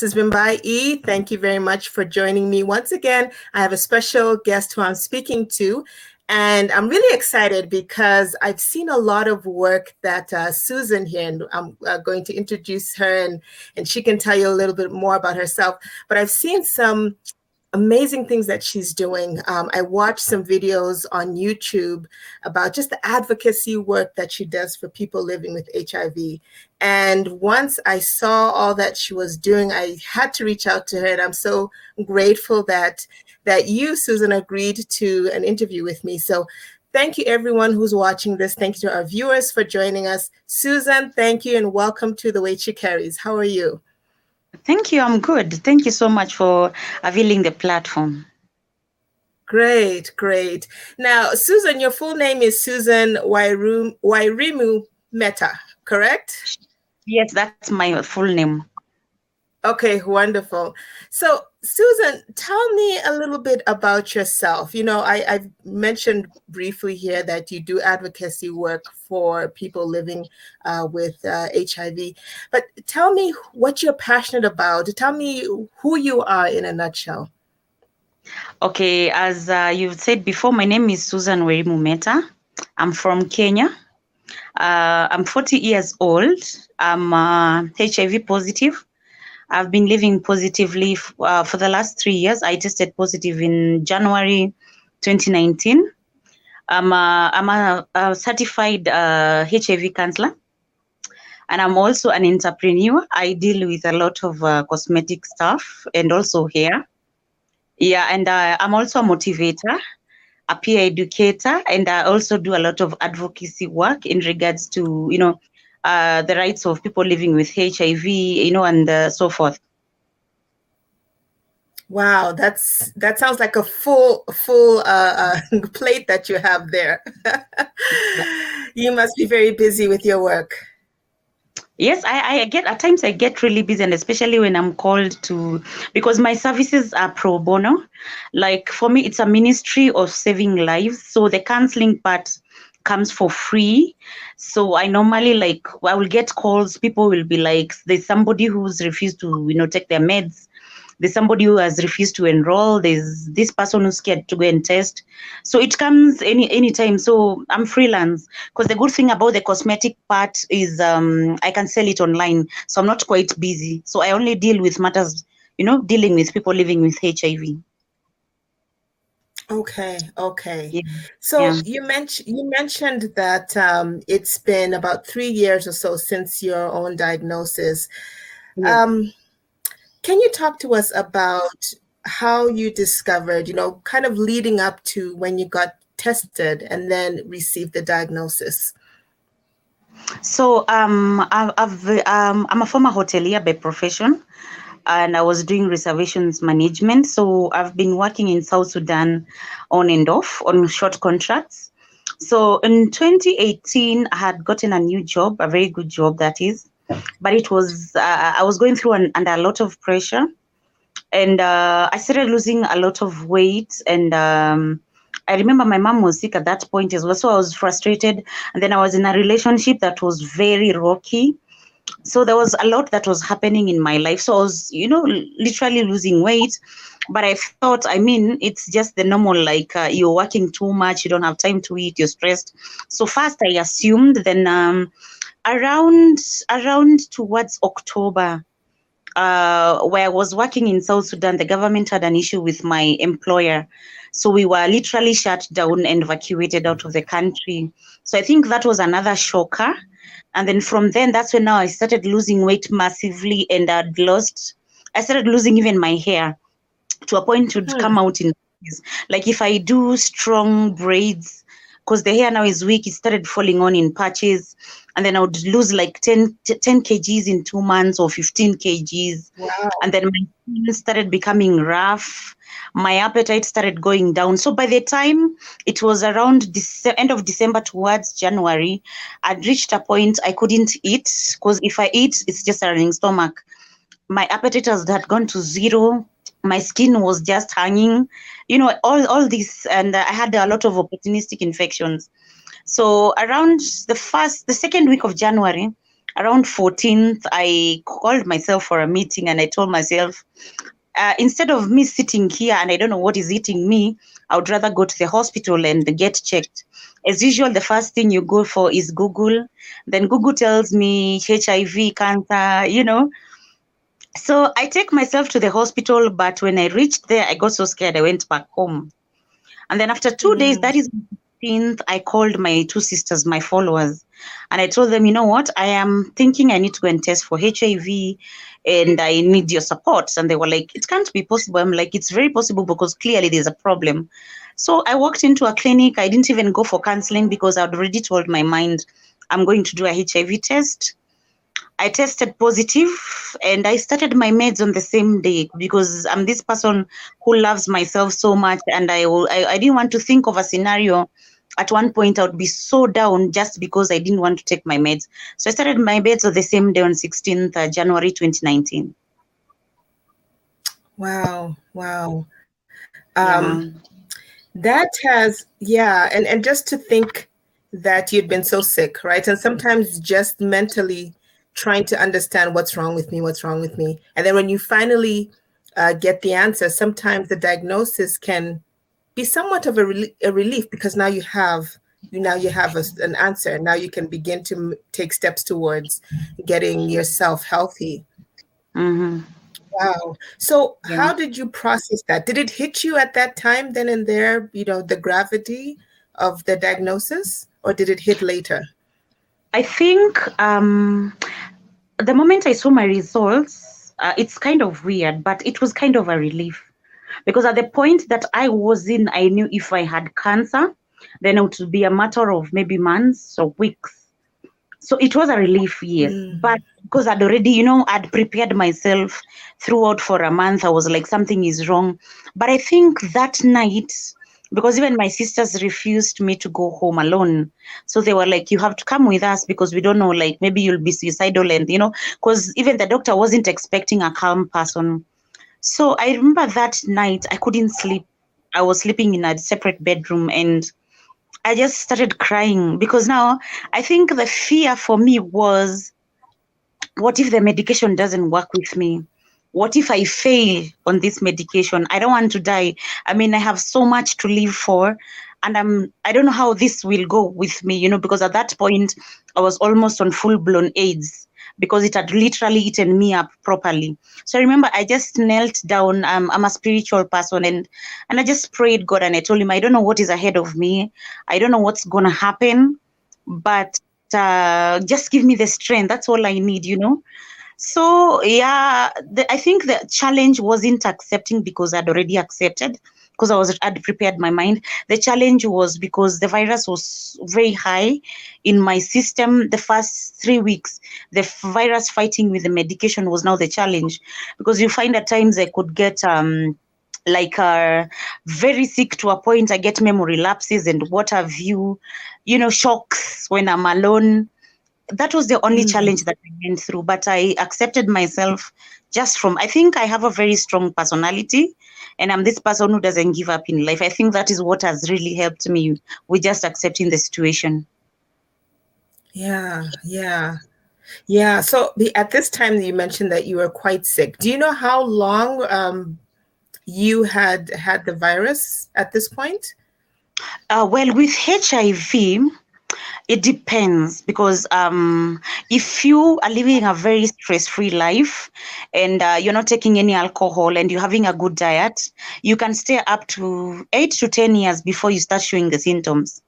This has been Bai E. Thank you very much for joining me once again. I have a special guest who I'm speaking to, and I'm really excited because I've seen a lot of work that Susan here, and I'm going to introduce her, and she can tell you a little bit more about herself. But I've seen some amazing things that she's doing. I watched some videos on YouTube about just the advocacy work that she does for people living with HIV. And once I saw all that she was doing, I had to reach out to her, and I'm so grateful that you, Susan, agreed to an interview with me. So thank you, everyone who's watching this. Thank you to our viewers for joining us. Susan, thank you, and welcome to The Weight She Carries. How are you? Thank you. I'm good. Thank you so much for availing the platform. Great, great. Now, Susan, your full name is Susan Wairimu Metta, correct? Yes, that's my full name. Okay, wonderful. So, Susan, tell me a little bit about yourself. You know, I've mentioned briefly here that you do advocacy work for people living with HIV, but tell me what you're passionate about. Tell me who you are in a nutshell. Okay, as you've said before, my name is Susan Wairimu Metta. I'm from Kenya. I'm 40 years old. I'm HIV positive. I've been living positively for the last 3 years. I tested positive in January 2019. I'm a certified HIV counselor, and I'm also an entrepreneur. I deal with a lot of cosmetic stuff and also hair. Yeah, and I'm also a motivator, a peer educator, and I also do a lot of advocacy work in regards to, the rights of people living with HIV, and so forth. Wow, that sounds like a full plate that you have there. You must be very busy with your work. Yes, I get at times I get really busy, and especially when I'm called to, because my services are pro bono. Like for me, it's a ministry of saving lives. So the counseling part comes for free. So I normally I will get calls. People will be like, there's somebody who's refused to, take their meds. There's somebody who has refused to enroll. There's this person who's scared to go and test. So it comes anytime. So I'm freelance, because the good thing about the cosmetic part is I can sell it online. So I'm not quite busy. So I only deal with matters, dealing with people living with HIV. Okay. Yeah. So Yeah. you mentioned that it's been about 3 years or so since your own diagnosis. Yeah. Can you talk to us about how you discovered, kind of leading up to when you got tested and then received the diagnosis? So I'm a former hotelier by profession, and I was doing reservations management. So I've been working in South Sudan on and off on short contracts. So in 2018, I had gotten a new job, a very good job that is, but it was I was going through under a lot of pressure, and I started losing a lot of weight, and I remember my mom was sick at that point as well, so I was frustrated, and then I was in a relationship that was very rocky. So there was a lot that was happening in my life. So I was, literally losing weight. But I thought, it's just the normal, you're working too much, you don't have time to eat, you're stressed. So first I assumed, then around towards October, where I was working in South Sudan, the government had an issue with my employer. So we were literally shut down and evacuated out of the country. So I think that was another shocker. And then from then, that's when now I started losing weight massively, and I started losing even my hair, to a point to come out in like if I do strong braids, because the hair now is weak, it started falling on in patches, and then I would lose like 10 kgs in 2 months, or 15 kgs. Wow. And then my skin started becoming rough. My appetite started going down. So by the time it was around end of December towards January, I'd reached a point I couldn't eat, because if I eat, it's just a running stomach. My appetite had gone to zero. My skin was just hanging, all this, and I had a lot of opportunistic infections. So around the second week of January, around 14th, I called myself for a meeting and I told myself, instead of me sitting here and I don't know what is eating me, I would rather go to the hospital and get checked. As usual, the first thing you go for is Google. Then Google tells me HIV, cancer, So I take myself to the hospital, but when I reached there, I got so scared, I went back home. And then after 2 days, that is 15th, I called my two sisters, my followers, and I told them, you know what, I am thinking I need to go and test for HIV and I need your support. And they were like, it can't be possible. I'm like, it's very possible because clearly there's a problem. So I walked into a clinic. I didn't even go for counseling because I'd already told my mind I'm going to do a HIV test. I tested positive and I started my meds on the same day because I'm this person who loves myself so much, and I didn't want to think of a scenario. At one point, I would be so down just because I didn't want to take my meds. So I started my meds on the same day on 16th January 2019. Wow. Wow. Yeah. That has, yeah. And just to think that you'd been so sick, right? And sometimes just mentally trying to understand what's wrong with me, what's wrong with me. And then when you finally get the answer, sometimes the diagnosis can be somewhat of a relief because now you have an answer. Now you can begin to take steps towards getting yourself healthy. Mm-hmm. Wow. So Yeah. how did you process that? Did it hit you at that time, then and there, the gravity of the diagnosis, or did it hit later? I think the moment I saw my results, it's kind of weird, but it was kind of a relief. Because at the point that I was in, I knew if I had cancer, then it would be a matter of maybe months or weeks. So it was a relief, yes. But because I'd already, I'd prepared myself throughout for a month, I was like, something is wrong. But I think that night, because even my sisters refused me to go home alone. So they were like, you have to come with us because we don't know, like maybe you'll be suicidal. And, because even the doctor wasn't expecting a calm person. So I remember that night I couldn't sleep. I was sleeping in a separate bedroom and I just started crying because now I think the fear for me was, what if the medication doesn't work with me? What if I fail on this medication? I don't want to die. I mean, I have so much to live for, and I don't know how this will go with me, because at that point I was almost on full-blown AIDS because it had literally eaten me up properly. So I remember I just knelt down. I'm a spiritual person, and I just prayed God, and I told him, I don't know what is ahead of me. I don't know what's gonna happen, but just give me the strength. That's all I need. So yeah, I think the challenge wasn't accepting because I'd already accepted, because I'd prepared my mind. The challenge was because the virus was very high in my system. The first 3 weeks, the virus fighting with the medication was now the challenge, because you find at times I could get like very sick to a point I get memory lapses and what have you, shocks when I'm alone. That was the only challenge that I went through, but I accepted myself I think I have a very strong personality, and I'm this person who doesn't give up in life. I think that is what has really helped me with just accepting the situation. Yeah, yeah, yeah. So at this time you mentioned that you were quite sick. Do you know how long you had the virus at this point? Well, with HIV, it depends, because if you are living a very stress-free life and you're not taking any alcohol and you're having a good diet, you can stay up to 8 to 10 years before you start showing the symptoms.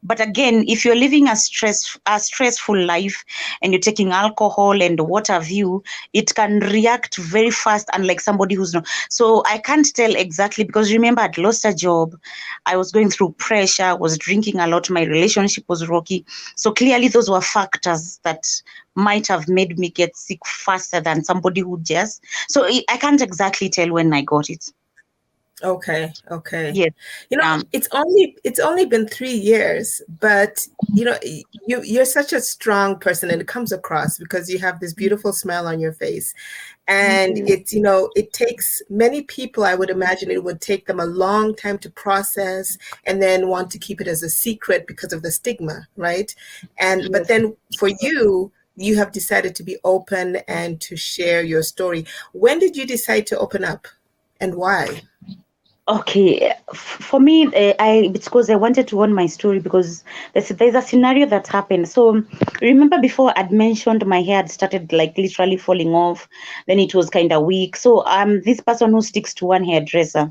But again, if you're living a stressful life and you're taking alcohol and what have you, it can react very fast, unlike somebody who's not. So I can't tell exactly, because remember, I'd lost a job, I was going through pressure, I was drinking a lot, my relationship was rocky. So clearly those were factors that might have made me get sick faster than somebody who just. So I can't exactly tell when I got it. Okay. Yes. It's only been 3 years, but you're such a strong person, and it comes across because you have this beautiful smile on your face. And it takes many people, I would imagine it would take them a long time to process and then want to keep it as a secret because of the stigma, right? But then for you, you have decided to be open and to share your story. When did you decide to open up, and why? Okay, for me, it's because I wanted to own my story, because there's a scenario that happened. So remember before I'd mentioned my hair had started like literally falling off, then it was kind of weak. So this person who sticks to one hairdresser,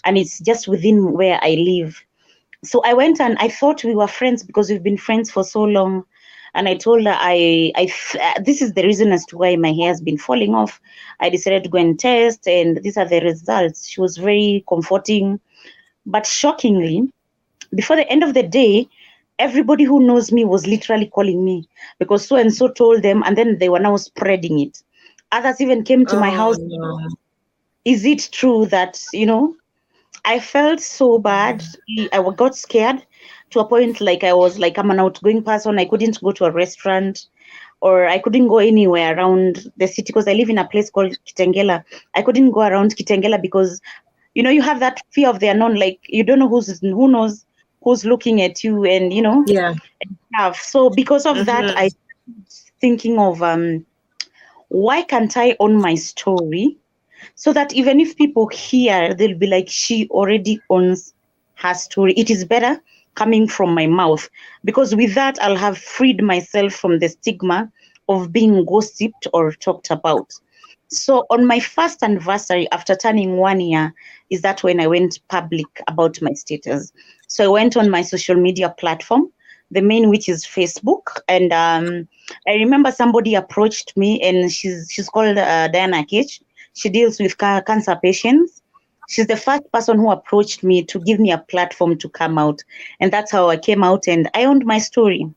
and it's just within where I live. So I went and I thought we were friends because we've been friends for so long. And I told her this is the reason as to why my hair has been falling off. I decided to go and test, and these are the results. She was very comforting. But shockingly, before the end of the day, everybody who knows me was literally calling me because so and so told them, and then they were now spreading it. Others even came to my Oh house. no. Is it true that, I felt so bad. I got scared to a point like I was like, I'm an outgoing person. I couldn't go to a restaurant or I couldn't go anywhere around the city because I live in a place called Kitengela. I couldn't go around Kitengela because, you have that fear of the unknown. Like you don't know who knows who's looking at you and, Yeah. stuff. So because of that, I thinking of why can't I own my story? So that even if people hear, they'll be like, she already owns her story. It is better coming from my mouth because with that, I'll have freed myself from the stigma of being gossiped or talked about. So on my first anniversary after turning 1 year, is that when I went public about my status. So I went on my social media platform, the main which is Facebook, and I remember somebody approached me, and she's called Diana Cage. She deals with cancer patients. She's the first person who approached me to give me a platform to come out, and that's how I came out and I owned my story.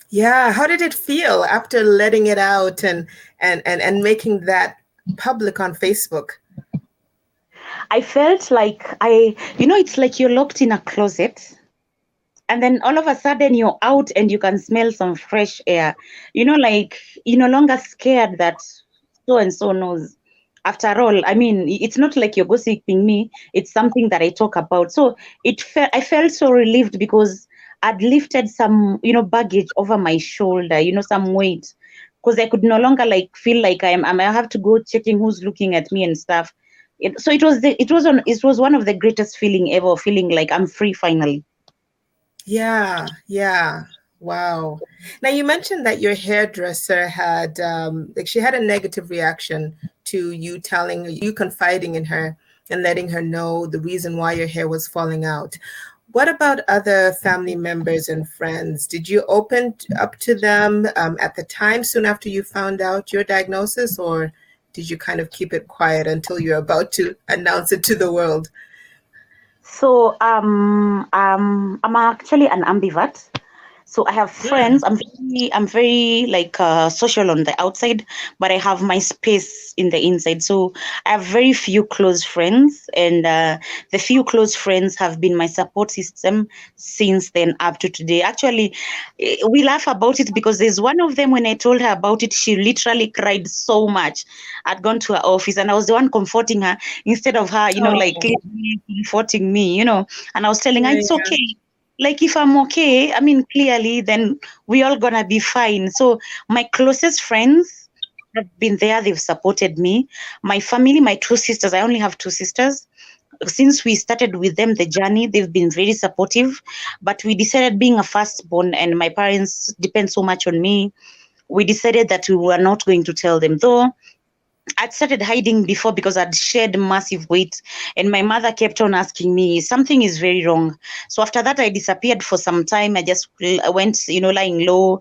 Yeah. How did it feel after letting it out and making that public on Facebook? I felt like it's like you're locked in a closet and then all of a sudden you're out and you can smell some fresh air. Like you're no longer scared that so and so knows. After all, I mean, it's not like you're gossiping me. It's something that I talk about. So I felt so relieved because I'd lifted some, baggage over my shoulder, some weight, because I could no longer like feel like I have to go checking who's looking at me and stuff. So it was one of the greatest feeling ever, feeling like I'm free finally. Yeah, yeah. Wow. Now you mentioned that your hairdresser had like she had a negative reaction to you confiding in her and letting her know the reason why your hair was falling out. What about other family members and friends? Did you open up to them at the time soon after you found out your diagnosis, or did you kind of keep it quiet until you're about to announce it to the world? So I'm actually an ambivert. So I have friends. Mm. I'm very like social on the outside, but I have my space in the inside. So I have very few close friends, and the few close friends have been my support system since then up to today. Actually, we laugh about it because there's one of them when I told her about it, she literally cried so much. I'd gone to her office and I was the one comforting her instead of her, like Oh, comforting me, and I was telling her it's yeah. okay, like if I'm okay, I mean clearly then we all gonna be fine. So my closest friends have been there, they've supported me. My family, my two sisters, I only have two sisters. Since we started with them the journey, they've been very supportive, but we decided, being a firstborn and my parents depend so much on me, we decided that we were not going to tell them, though I'd started hiding before because I'd shed massive weight, and my mother kept on asking me, something is very wrong. So after that, I disappeared for some time. I just went, lying low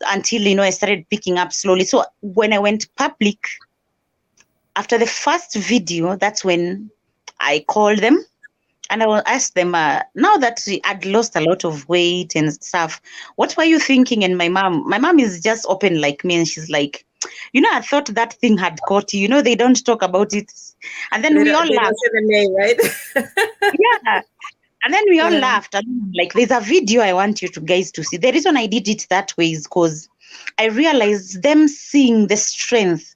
until, I started picking up slowly. So when I went public, after the first video, that's when I called them and I will ask them, now that I'd lost a lot of weight and stuff, what were you thinking? And my mom is just open like me, and she's like, I thought that thing had caught you. They don't talk about it. And then we all They don't laughed. say the name, right? Yeah. And then we all Yeah. laughed. And like, there's a video I want you to guys to see. The reason I did it that way is because I realized them seeing the strength,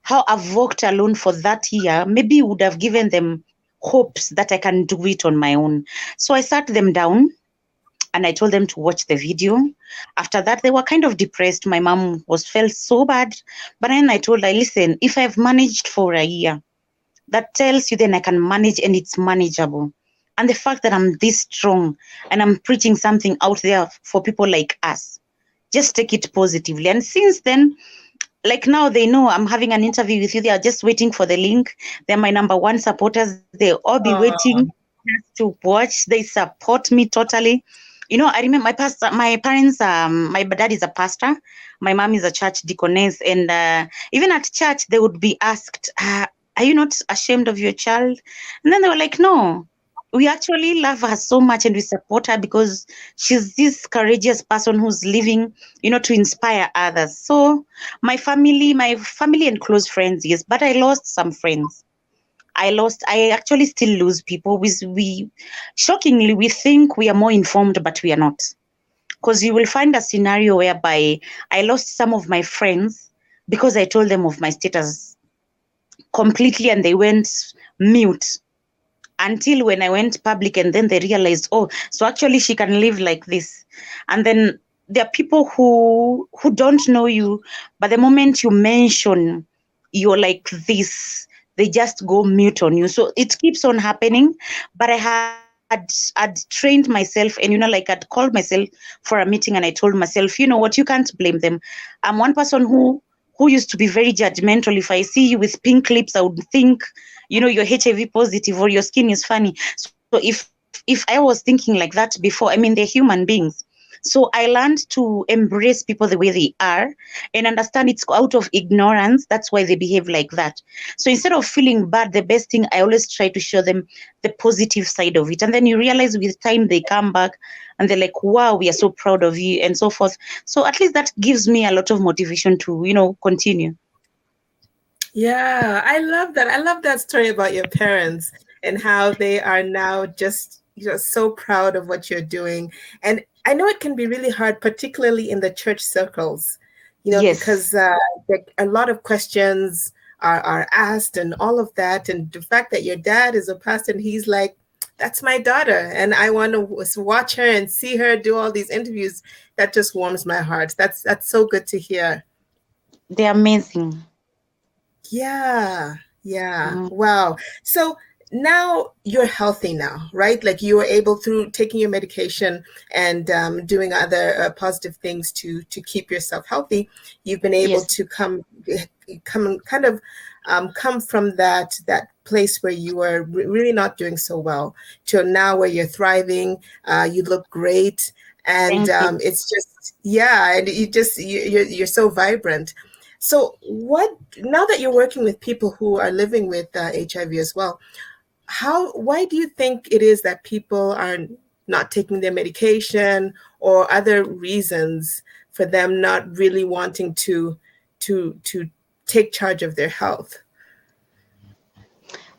how I've walked alone for that year, maybe would have given them hopes that I can do it on my own. So I sat them down and I told them to watch the video. After that, they were kind of depressed. My mom was felt so bad. But then I told her, listen, if I've managed for a year, that tells you then I can manage and it's manageable. And the fact that I'm this strong and I'm preaching something out there for people like us, just take it positively. And since then, like now they know I'm having an interview with you. They are just waiting for the link. They're my number one supporters. They'll all be waiting Oh, just to watch. They support me totally. I remember my parents, my dad is a pastor, my mom is a church deaconess, and even at church they would be asked, "Are you not ashamed of your child?" And then they were like, "No, we actually love her so much and we support her because she's this courageous person who's living, to inspire others." So my family and close friends, yes, but I lost some friends. I actually still lose people. We shockingly, we think we are more informed, but we are not. Because you will find a scenario whereby I lost some of my friends because I told them of my status completely and they went mute until when I went public, and then they realized, oh, so actually she can live like this. And then there are people who don't know you, but the moment you mention you're like this, they just go mute on you. So it keeps on happening. But I'd trained myself, and like I'd called myself for a meeting and I told myself, you know what, you can't blame them. I'm one person who used to be very judgmental. If I see you with pink lips, I would think, you're HIV positive or your skin is funny. So if I was thinking like that before, I mean, they're human beings. So I learned to embrace people the way they are and understand it's out of ignorance. That's why they behave like that. So instead of feeling bad, the best thing, I always try to show them the positive side of it. And then you realize with time they come back and they're like, wow, we are so proud of you and so forth. So at least that gives me a lot of motivation to, continue. yeah, I love that. I love that story about your parents and how they are now just so proud of what you're doing. And I know it can be really hard, particularly in the church circles, Yes. because a lot of questions are asked and all of that. And the fact that your dad is a pastor and he's like, that's my daughter, and I want to watch her and see her do all these interviews. That just warms my heart. That's so good to hear. They're amazing. Yeah, yeah. Mm, Wow. So now you're healthy now, right? Like you were able through taking your medication and doing other positive things to keep yourself healthy. You've been able yes. to come kind of come from that place where you were really not doing so well to now where you're thriving. You look great, and Thank you. it's just yeah, and you're so vibrant. So, what now that you're working with people who are living with HIV as well, why do you think it is that people are not taking their medication or other reasons for them not really wanting to take charge of their health?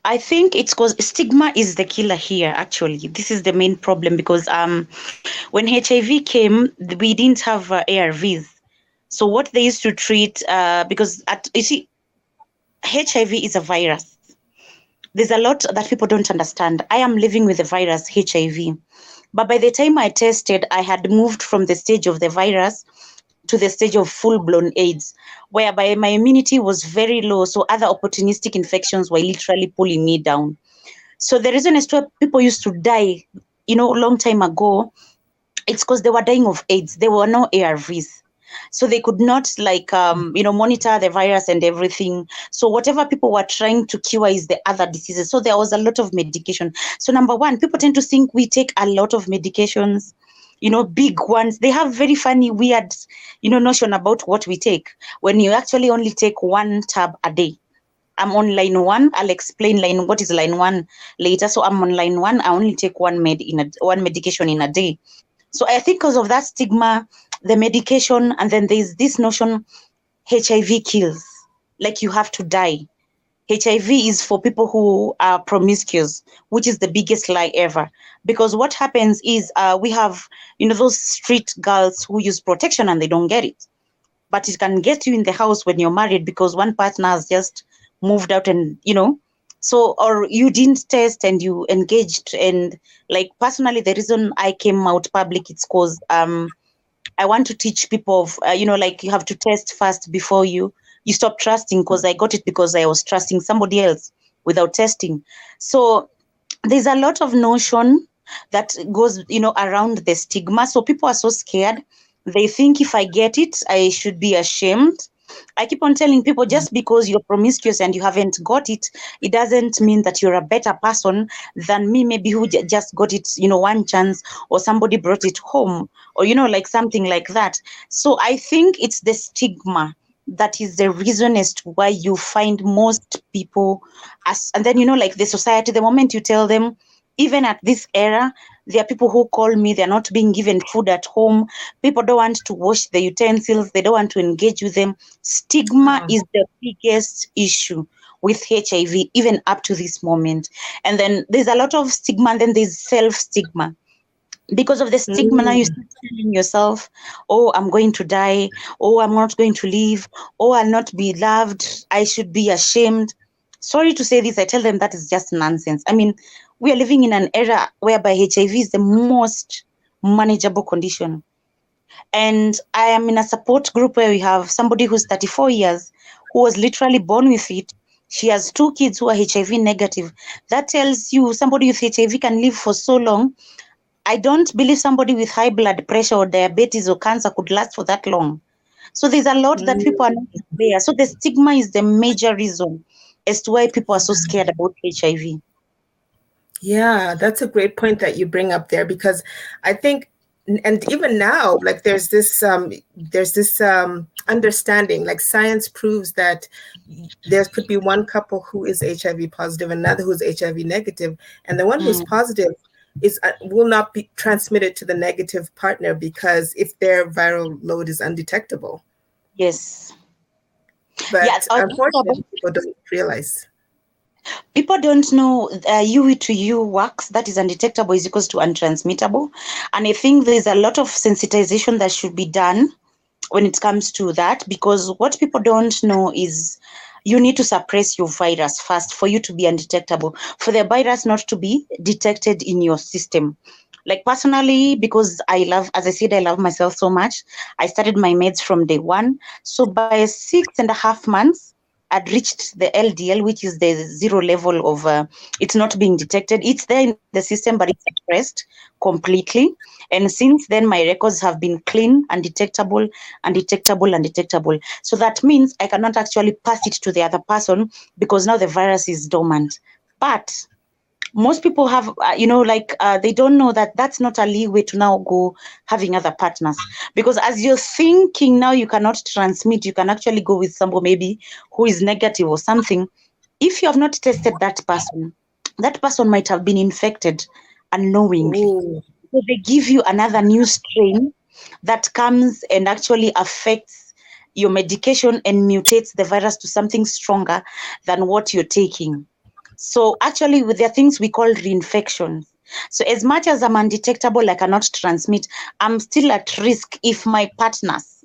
I think it's because stigma is the killer here. Actually, this is the main problem because when HIV came, we didn't have ARVs. So what they used to treat, because you see, HIV is a virus. There's a lot that people don't understand. I am living with the virus HIV, but by the time I tested, I had moved from the stage of the virus to the stage of full-blown AIDS, whereby my immunity was very low. So other opportunistic infections were literally pulling me down. So the reason as to people used to die, a long time ago, it's because they were dying of AIDS. There were no ARVs. So they could not monitor the virus and everything. So whatever people were trying to cure is the other diseases. So there was a lot of medication. So number one, people tend to think we take a lot of medications, big ones. They have very funny, weird, notion about what we take when you actually only take one tab a day. I'm on line one. I'll explain what is line one later. So I'm on line one. I only take one medication in a day. So I think because of that stigma, the medication, and then there's this notion HIV kills, like you have to die. HIV is for people who are promiscuous, which is the biggest lie ever. Because what happens is we have, those street girls who use protection and they don't get it. But it can get you in the house when you're married because one partner has just moved out and, So, or you didn't test and you engaged. And like personally, the reason I came out public, it's because I want to teach people of, like you have to test first before you stop trusting, because I got it because I was trusting somebody else without testing. So there's a lot of notion that goes, around the stigma. So people are so scared. They think if I get it, I should be ashamed. I keep on telling people, just because you're promiscuous and you haven't got it, it doesn't mean that you're a better person than me, maybe who just got it, one chance, or somebody brought it home, or, like something like that. So I think it's the stigma that is the reason as to why you find most people and then, like the society, the moment you tell them, even at this era, there are people who call me, they're not being given food at home. People don't want to wash the utensils. They don't want to engage with them. Stigma Wow. is the biggest issue with HIV, even up to this moment. And then there's a lot of stigma, and then there's self-stigma. Because of the stigma, now you Mm. start telling yourself, oh, I'm going to die. Oh, I'm not going to live. Oh, I'll not be loved. I should be ashamed. Sorry to say this, I tell them that is just nonsense. I mean, we are living in an era whereby HIV is the most manageable condition. And I am in a support group where we have somebody who's 34 years, who was literally born with it. She has 2 kids who are HIV negative. That tells you somebody with HIV can live for so long. I don't believe somebody with high blood pressure or diabetes or cancer could last for that long. So there's a lot that people are Mm. not aware. So the stigma is the major reason as to why people are so scared about HIV. Yeah, that's a great point that you bring up there, because I think, and even now, like there's this understanding, like science proves that there could be one couple who is HIV positive, another who's HIV negative, and the one who's Mm, positive is will not be transmitted to the negative partner because if their viral load is undetectable. yes. Yeah. But unfortunately, people don't realize. People don't know UE to U works. That is undetectable is equals to untransmittable. And I think there's a lot of sensitization that should be done when it comes to that, because what people don't know is you need to suppress your virus first for you to be undetectable, for the virus not to be detected in your system. Like personally, because I love, as I said, I love myself so much, I started my meds from day one. So by 6.5 months, I'd reached the LDL, which is the zero level of it's not being detected. It's there in the system, but it's suppressed completely. And since then, my records have been clean, undetectable, undetectable, undetectable. So that means I cannot actually pass it to the other person because now the virus is dormant. But most people have, they don't know that that's not a leeway to now go having other partners. Because as you're thinking now you cannot transmit, you can actually go with somebody maybe who is negative or something. If you have not tested that person might have been infected unknowingly. Ooh. So they give you another new strain that comes and actually affects your medication and mutates the virus to something stronger than what you're taking. So actually, there are things we call reinfections. So as much as I'm undetectable, I cannot transmit, I'm still at risk if my partners,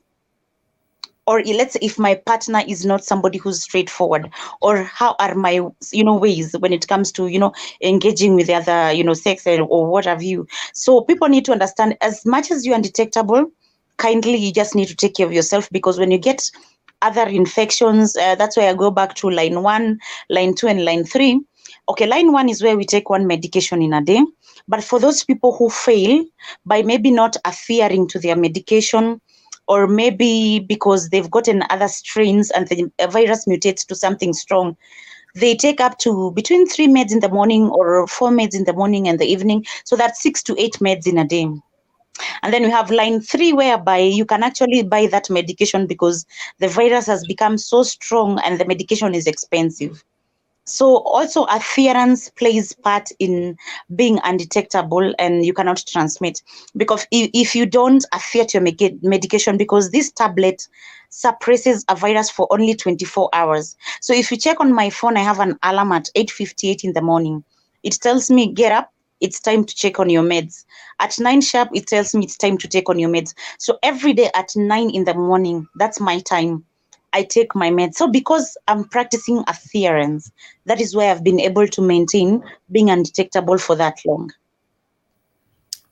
or let's say if my partner is not somebody who's straightforward, or how are my ways when it comes to engaging with the other sex or what have you. So people need to understand, as much as you're undetectable, kindly you just need to take care of yourself, because when you get other infections, that's why I go back to line 1, line 2, and line 3. Okay, line 1 is where we take one medication in a day, but for those people who fail by maybe not adhering to their medication, or maybe because they've gotten other strains and the virus mutates to something strong, they take up to between 3 meds in the morning or 4 meds in the morning and the evening. So that's 6 to 8 meds in a day. And then we have line 3, whereby you can actually buy that medication because the virus has become so strong and the medication is expensive. So also adherence plays part in being undetectable and you cannot transmit, because if you don't adhere to your medication, because this tablet suppresses a virus for only 24 hours. So if you check on my phone, I have an alarm at 8:58 in the morning. It tells me, get up, it's time to check on your meds. At 9 sharp, it tells me it's time to take on your meds. So every day at 9 in the morning, that's my time. I take my meds. So because I'm practicing adherence, that is why I've been able to maintain being undetectable for that long.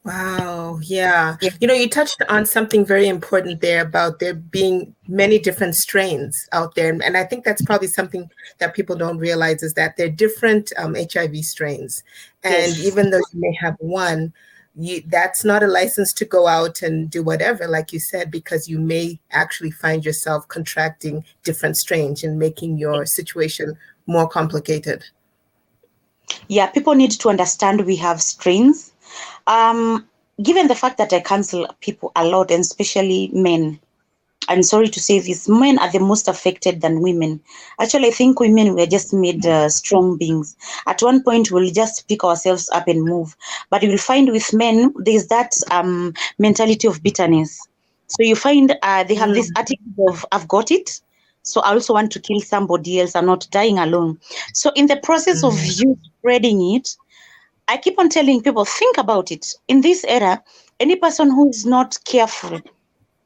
Wow. Yeah. Yeah. You touched on something very important there about there being many different strains out there. And I think that's probably something that people don't realize is that there are different HIV strains. And Yes. even though you may have one, that's not a license to go out and do whatever, like you said, because you may actually find yourself contracting different strains and making your situation more complicated. Yeah, people need to understand we have strains. Um, Given the fact that I counsel people a lot, and especially men, I'm sorry to say this, men are the most affected than women. Actually, I think women were just made strong beings. At one point, we'll just pick ourselves up and move. But you will find with men, there's that mentality of bitterness. So you find they have this Mm, attitude of, I've got it. So I also want to kill somebody else. I'm not dying alone. So in the process of mm, you spreading it, I keep on telling people, think about it. In this era, any person who is not careful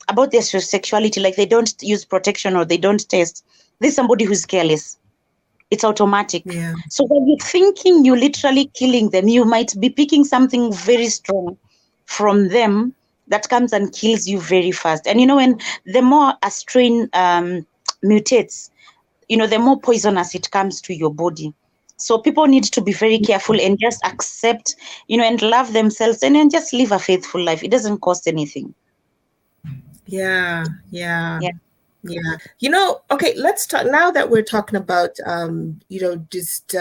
about their sexuality, like they don't use protection or they don't test, there's somebody who's careless. It's automatic. yeah. So when you're thinking you're literally killing them, you might be picking something very strong from them that comes and kills you very fast. And when the more a strain mutates, the more poisonous it comes to your body. So people need to be very careful and just accept, and love themselves and then just live a faithful life. It doesn't cost anything. Yeah, yeah. Yeah. Yeah. Okay, let's talk now that we're talking about, just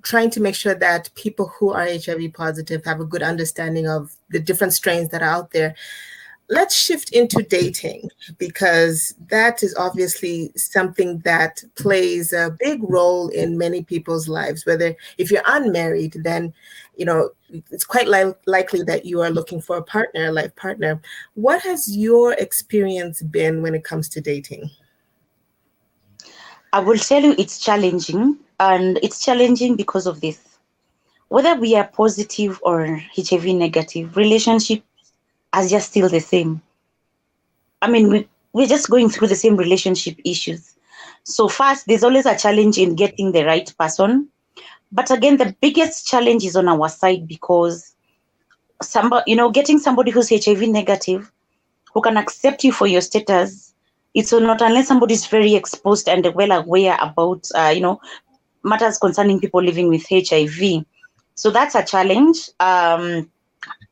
trying to make sure that people who are HIV positive have a good understanding of the different strains that are out there. Let's shift into dating because that is obviously something that plays a big role in many people's lives. Whether if you're unmarried, then it's quite likely that you are looking for a partner, a life partner. What has your experience been when it comes to dating? I will tell you it's challenging, and it's challenging because of this. Whether we are positive or HIV negative, relationship are just still the same. I mean, we're just going through the same relationship issues. So first, there's always a challenge in getting the right person. But again, the biggest challenge is on our side because getting somebody who's HIV negative who can accept you for your status, it's not unless somebody is very exposed and well aware about, matters concerning people living with HIV. So that's a challenge.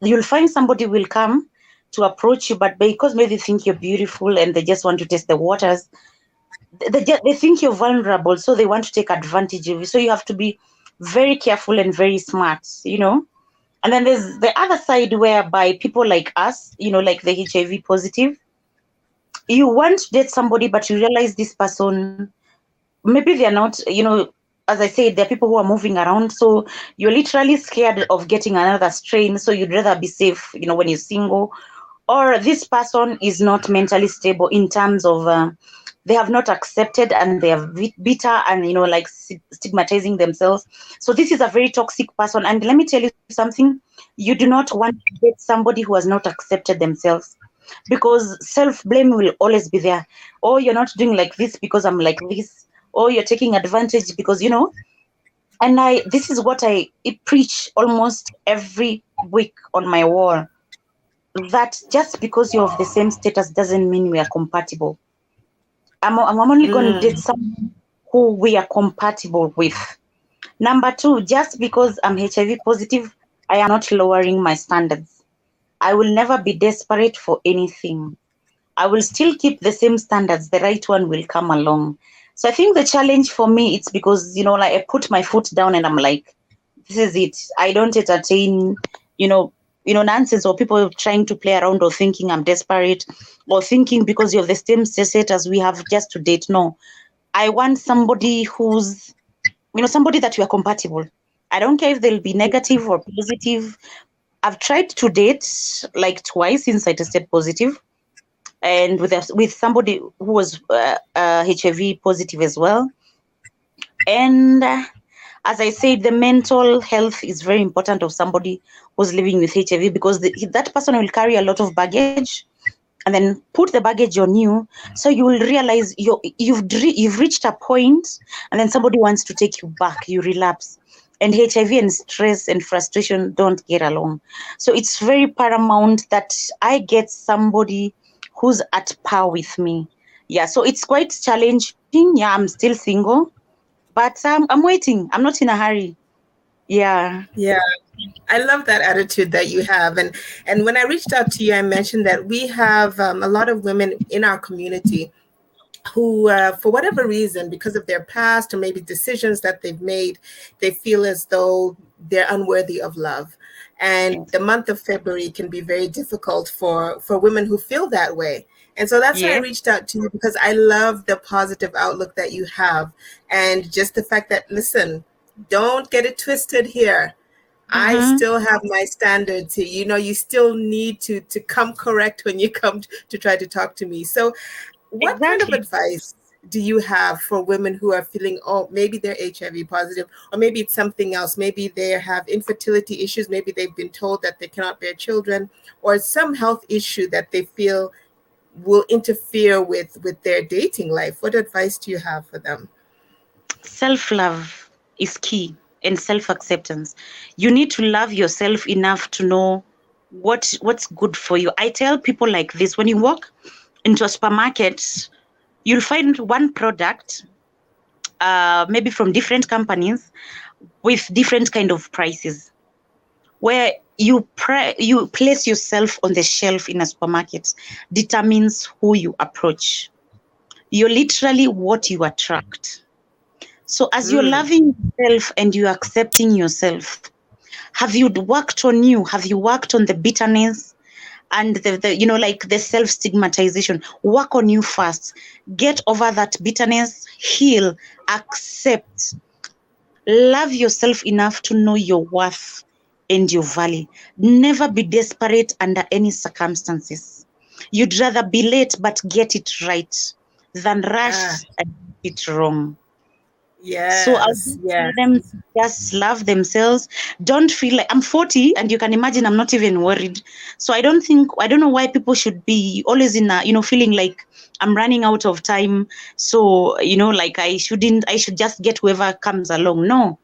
You'll find somebody will come to approach you, but because maybe they think you're beautiful and they just want to test the waters, they think you're vulnerable, so they want to take advantage of you. So you have to be very careful and very smart. And then there's the other side whereby people like us, like the HIV positive, you want to date somebody, but you realize this person, maybe they're not. As I said, there are people who are moving around. So you're literally scared of getting another strain. So you'd rather be safe, when you're single. Or this person is not mentally stable in terms of they have not accepted and they are bitter and, like stigmatizing themselves. So this is a very toxic person. And let me tell you something, you do not want to date somebody who has not accepted themselves because self-blame will always be there. Oh, you're not doing like this because I'm like this. Oh, you're taking advantage because and this is what I preach almost every week on my wall, that just because you're of the same status doesn't mean we are compatible. I'm only going to date Mm, someone who we are compatible with. Number two, just because I'm HIV positive, I am not lowering my standards. I will never be desperate for anything. I will still keep the same standards. The right one will come along. So I think the challenge for me, it's because, like I put my foot down and I'm like, this is it. I don't entertain, you know, nonsense or people trying to play around or thinking I'm desperate or thinking because you're the same set as we have just to date. No, I want somebody who's, somebody that we are compatible. I don't care if they'll be negative or positive. I've tried to date like twice since I tested positive, and with somebody who was HIV positive as well. And as I said, the mental health is very important of somebody who's living with HIV because that person will carry a lot of baggage and then put the baggage on you. So you will realize you've reached a point, and then somebody wants to take you back, you relapse. And HIV and stress and frustration don't get along. So it's very paramount that I get somebody who's at par with me. Yeah, so it's quite challenging. Yeah, I'm still single, but I'm waiting. I'm not in a hurry. Yeah. Yeah. I love that attitude that you have. And when I reached out to you, I mentioned that we have a lot of women in our community who, for whatever reason, because of their past or maybe decisions that they've made, they feel as though they're unworthy of love. And the month of February can be very difficult for women who feel that way. And so that's why I Yes. reached out to you, because I love the positive outlook that you have. And just the fact that, listen, don't get it twisted here. I Mm-hmm. still have my standards here. You know, you still need to come correct when you come to try to talk to me. So what kind of Exactly. advice do you have for women who are feeling, oh, maybe they're HIV positive, or maybe it's something else? Maybe they have infertility issues. Maybe they've been told that they cannot bear children, or some health issue that they feel will interfere with their dating life. What advice do you have for them? Self-love is key, and self-acceptance. You need to love yourself enough to know what's good for you. I tell people like this: when you walk into a supermarket, you'll find one product, maybe from different companies with different kind of prices, where you place yourself on the shelf in a supermarket determines who you approach. You're literally what you attract. So as you're Mm. loving yourself and you're accepting yourself, have you worked on you? Have you worked on the bitterness and the like the self stigmatization? Work on you first. Get over that bitterness, heal, accept, love yourself enough to know your worth and your value. Never be desperate under any circumstances. You'd rather be late but get it right than Ah, rush and get it wrong. So I'll yes, just tell yes. them to just love themselves. Don't feel like I'm 40, and you can imagine I'm not even worried. So I don't know why people should be always in a, feeling like I'm running out of time. So, like I should just get whoever comes along. No,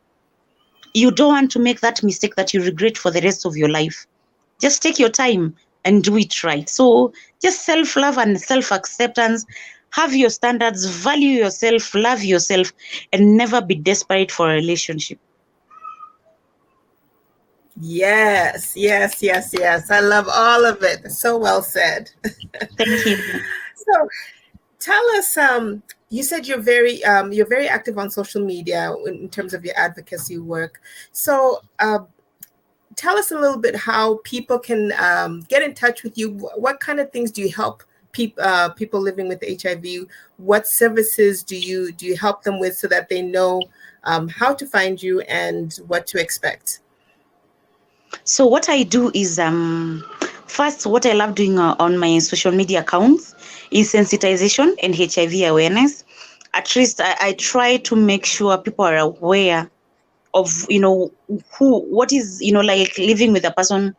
you don't want to make that mistake that you regret for the rest of your life. Just take your time and do it right. So just self-love and self-acceptance. Have your standards, value yourself, love yourself, and never be desperate for a relationship. Yes, yes, yes, yes. I love all of it. So well said. Thank you. So tell us, you said you're very active on social media in terms of your advocacy work. So tell us a little bit how people can get in touch with you. What kind of things do you help people living with HIV? What services do you help them with so that they know how to find you and what to expect? So what I do is first, what I love doing on my social media accounts is sensitization and HIV awareness. At least I try to make sure people are aware of what is like living with a person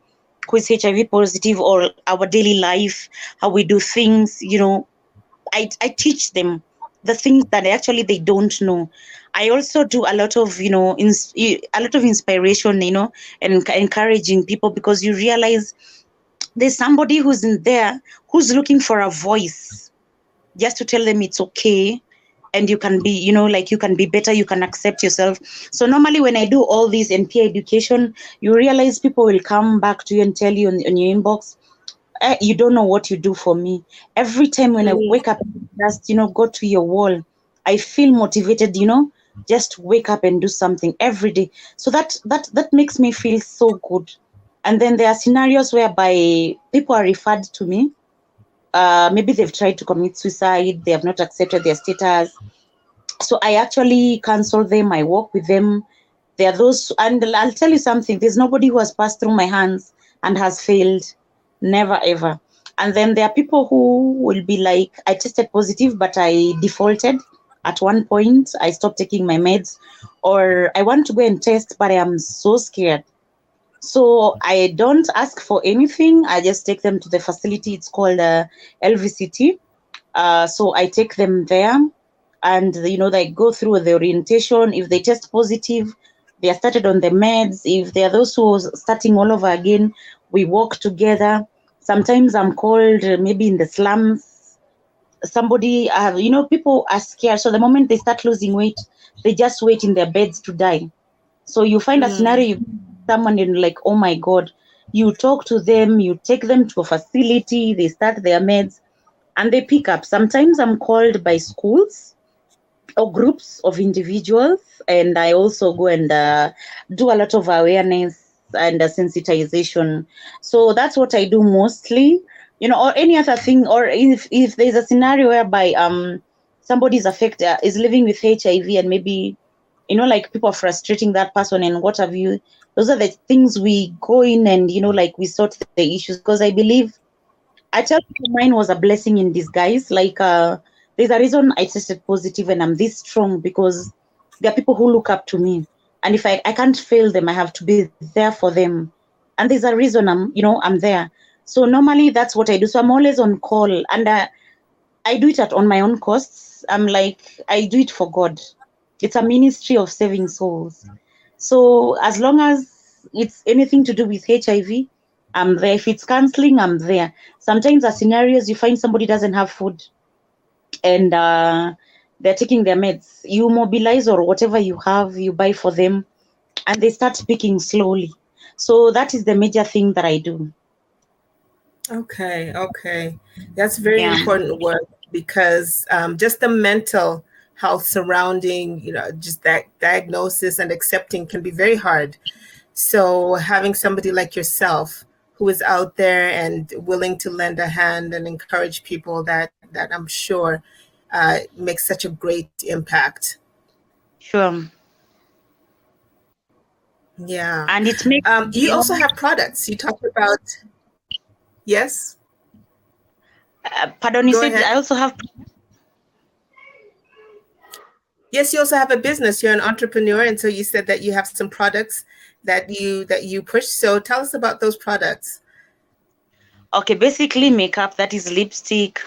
who is HIV positive, or our daily life, how we do things. I teach them the things that actually they don't know. I also do a lot of a lot of inspiration, and encouraging people, because you realize there's somebody who's in there who's looking for a voice, just to tell them it's okay, and you can be, like you can be better, you can accept yourself. So normally when I do all this and peer education, you realize people will come back to you and tell you on your inbox, you don't know what you do for me. Every time when I Mm. wake up, just go to your wall, I feel motivated, just wake up and do something every day. So that makes me feel so good. And then there are scenarios whereby people are referred to me. Maybe they've tried to commit suicide, they have not accepted their status, so I actually counsel them, I work with them. There are those, and I'll tell you something, there's nobody who has passed through my hands and has failed. Never ever. And then there are people who will be like, I tested positive, but I defaulted at one point. I stopped taking my meds, or I want to go and test, but I am so scared. So I don't ask for anything. I just take them to the facility. It's called LVCT. So I take them there, and they go through the orientation. If they test positive, they are started on the meds. If there are those who are starting all over again, we work together. Sometimes I'm called maybe in the slums. Somebody, people are scared. So the moment they start losing weight, they just wait in their beds to die. So you find a scenario, you someone and like, oh my God, you talk to them, you take them to a facility, they start their meds, and they pick up. Sometimes I'm called by schools or groups of individuals, and I also go and do a lot of awareness and sensitization. So that's what I do mostly, or any other thing, or if there's a scenario whereby somebody's affected, is living with HIV, and maybe like people are frustrating that person and what have you. Those are the things we go in and like we sort the issues, because I believe, I tell you, mine was a blessing in disguise. Like, there's a reason I tested positive and I'm this strong, because there are people who look up to me. And if I can't fail them, I have to be there for them. And there's a reason I'm there. So normally that's what I do. So I'm always on call, and I do it on my own costs. I'm like, I do it for God. It's a ministry of saving souls. So as long as it's anything to do with HIV, I'm there. If it's counseling, I'm there. Sometimes the scenarios you find somebody doesn't have food, and they're taking their meds. You mobilize or whatever you have, you buy for them, and they start speaking slowly. So that is the major thing that I do. Okay. That's very Yeah, important work, because just the mental health surrounding, just that diagnosis and accepting can be very hard. So having somebody like yourself who is out there and willing to lend a hand and encourage people, that I'm sure makes such a great impact. sure. Yeah. And it makes, You also have products. You talked about, yes, pardon, you go said I ahead. also have. Yes, you also have a business. You're an entrepreneur, and so you said that you have some products that you push. So tell us about those products. Okay, basically makeup, that is lipstick,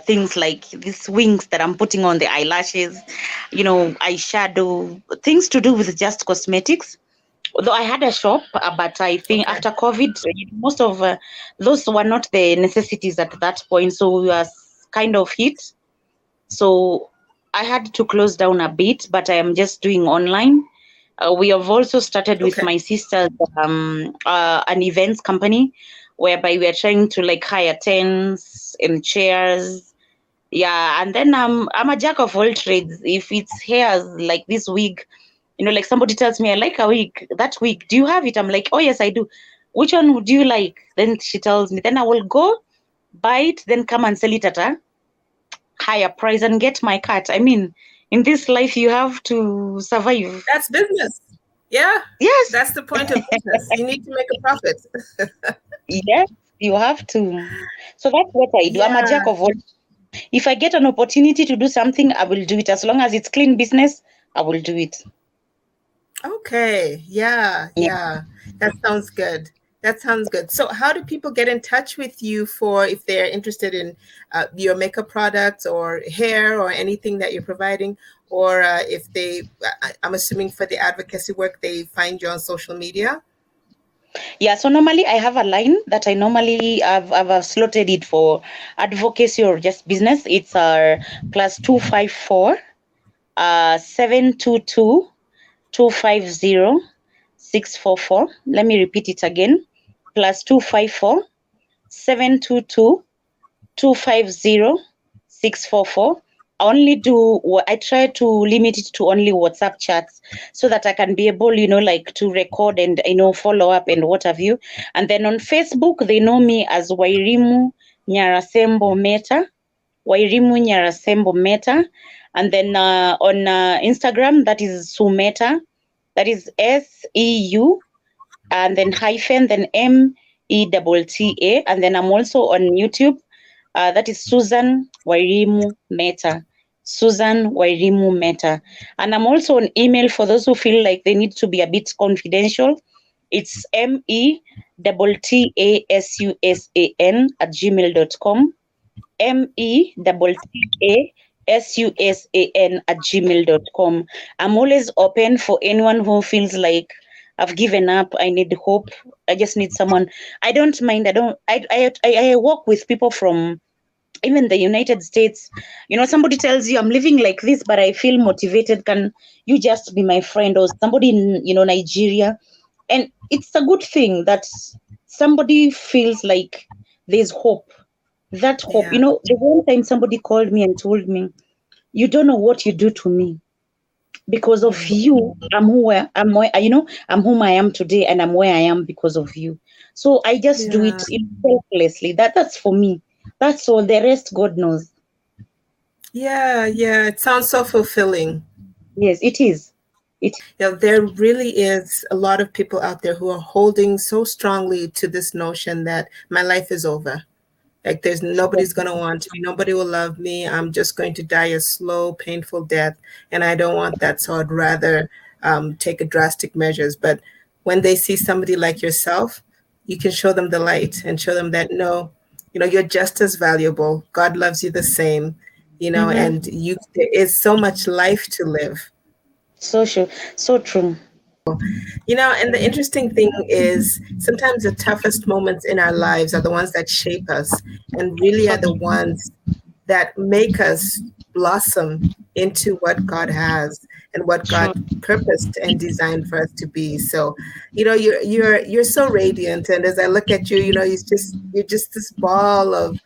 things like these wings that I'm putting on the eyelashes, eyeshadow, things to do with just cosmetics. Although I had a shop, but I think Okay. after COVID, most of those were not the necessities at that point. So we were kind of hit. So I had to close down a bit, but I am just doing online. We have also started with Okay. my sister an events company, whereby we are trying to like hire tents and chairs. Yeah, and then I'm a jack of all trades. If it's hairs, like this wig, like somebody tells me I like a wig, that wig, do you have it? I'm like, oh yes, I do. Which one would you like? Then she tells me. Then I will go buy it, then come and sell it at a higher price and get my cut. I mean, in this life, you have to survive. That's business. Yeah, Yes, that's the point of business. You need to make a profit. yes, you have to. So that's what I do. I'm a Yeah. jack of all. If I get an opportunity to do something, I will do it. As long as it's clean business, I will do it. Okay. Yeah. Yeah. Yeah. That sounds good. That sounds good. So, how do people get in touch with you for if they're interested in your makeup products or hair or anything that you're providing? Or if I'm assuming for the advocacy work, they find you on social media? Yeah, so normally I have a line that I normally I've slotted it for advocacy or just business. It's our +254 722 250 644. Let me repeat it again. +254 722 250 644. I try to limit it to only WhatsApp chats so that I can be able, like to record and, follow up and what have you. And then on Facebook, they know me as Wairimu Metta. Wairimu Metta. And then on Instagram, that is Sumeta. That is SEU and then hyphen, then METTA. And then I'm also on YouTube. That is Susan Wairimu Metta. Susan Wairimu Metta. And I'm also on email for those who feel like they need to be a bit confidential. It's METTASUSAN@gmail.com. METTASUSAN@gmail.com. I'm always open for anyone who feels like I've given up. I need hope. I just need someone. I don't mind. I work with people from even the United States. Somebody tells you, I'm living like this, but I feel motivated. Can you just be my friend? Or somebody in, Nigeria. And it's a good thing that somebody feels like there's hope. That hope, Yeah. the one time somebody called me and told me, you don't know what you do to me. Because of Mm. you, I'm whom I am today, and I'm where I am because of you. So I just do Yeah. it selflessly. That's for me. That's all. The rest, God knows. Yeah. Yeah. It sounds so fulfilling. Yes, it is. There really is a lot of people out there who are holding so strongly to this notion that my life is over. Like there's nobody's going to want me, nobody will love me. I'm just going to die a slow, painful death, and I don't want that. So I'd rather take a drastic measures. But when they see somebody like yourself, you can show them the light and show them that no, you're just as valuable. God loves you the same, Mm-hmm. and there is so much life to live. So sure. So true. And the interesting thing is sometimes the toughest moments in our lives are the ones that shape us and really So are the true. ones that make us blossom into what God has and what True. God purposed and designed for us to be. So, you're so radiant, and as I look at you, you're just this ball of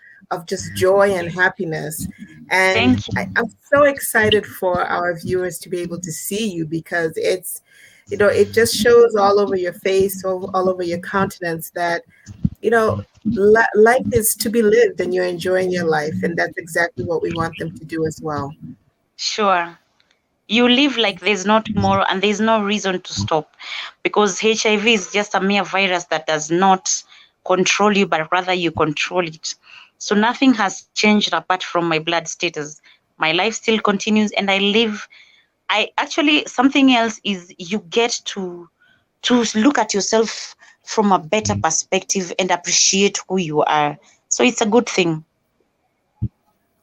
just joy and happiness. And Thank you. I'm so excited for our viewers to be able to see you because it just shows all over your face, all over your countenance that, you know, life is to be lived and you're enjoying your life. And that's exactly what we want them to do as well. Sure. You live like there's no tomorrow and there's no reason to stop, because HIV is just a mere virus that does not control you, but rather you control it. So nothing has changed apart from my blood status. My life still continues and I live. I actually, something else is you get to look at yourself from a better perspective and appreciate who you are. So it's a good thing.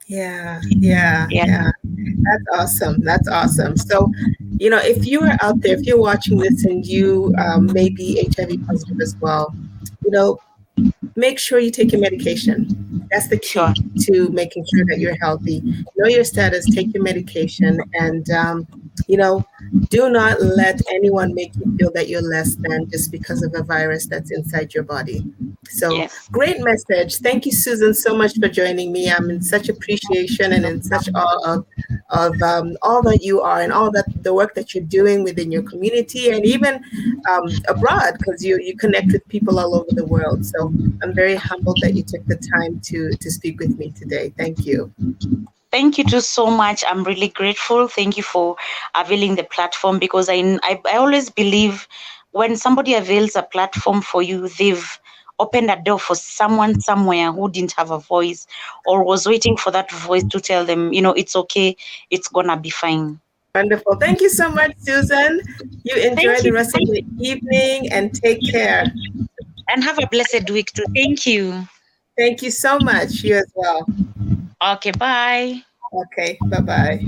Yeah, yeah, Yeah, yeah. That's awesome. That's awesome. So, if you are out there, if you're watching this and you may be HIV positive as well, you know, make sure you take your medication. That's the sure. key to making sure that you're healthy. Know your status, take your medication, and, you know, do not let anyone make you feel that you're less than just because of a virus that's inside your body. So, Yes. great message. Thank you, Susan, so much for joining me. I'm in such appreciation and in such awe of all that you are and all that the work that you're doing within your community and even abroad, because you connect with people all over the world. So I'm very humbled that you took the time to speak with me today. Thank you. Thank you too so much. I'm really grateful. Thank you for availing the platform, because I always believe when somebody avails a platform for you, they've opened a door for someone somewhere who didn't have a voice or was waiting for that voice to tell them, it's okay, it's gonna be fine. Wonderful. Thank you so much, Susan. You enjoy Thank the you. rest of the evening and take care. And have a blessed week too. Thank you. Thank you so much. You as well. Okay, bye. Okay. Bye bye.